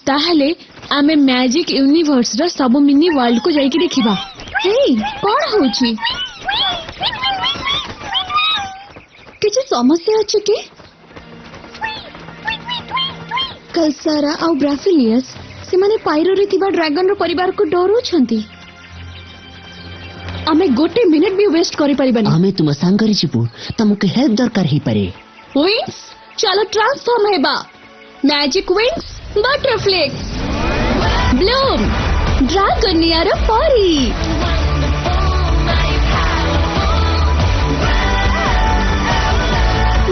ताहले आमे magic universe रा सब मिनी वर्ल्ड को जाई की देखिबा। हे कोन होची किछ समस्या अछि की? कलसारा और ब्रासिलियस से माने पायरो रे थिबा ड्रैगन रो परिवार को डरो छंती। आमे गोटे मिनिट भी वेस्ट करि परिबानी। आमे तुम सांगरी छिपु तमके हेल्प दरकार ही परे। विंग्स चलो ट्रांसफॉर्म हेबा। Magic wings Butterflix Bloom dragon near परी।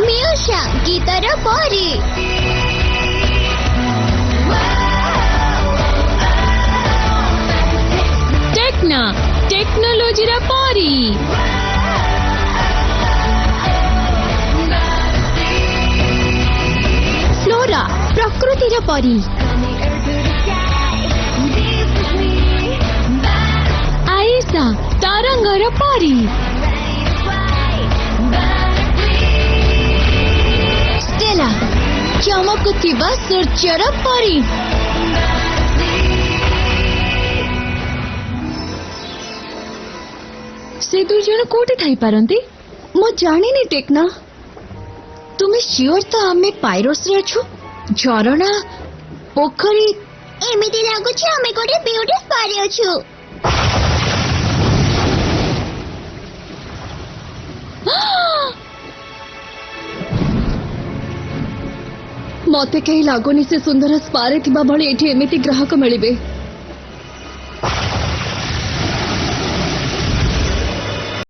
मियोशा गीतर परी। टेक्ना टेक्नोलॉजी रा परी। फ्लोरा प्रकृति रा परी। आयशा तरंग रा परी। स्टेला चमकुथिबा सूर्य रा परी। से दुई जन कोठी थाई पारंती? मो जानी नी टेक्ना। तुमे श्योर तो आमे पायरोस रे अछु? झरणा पोखरी एमिति लागु छ आमे कोठे ब्यूटी स्पा रे अछु। मते कहीं लागोनी से सुंदर स्पा रे थिबा भले एठी एमिति ग्राहक मिलिबे।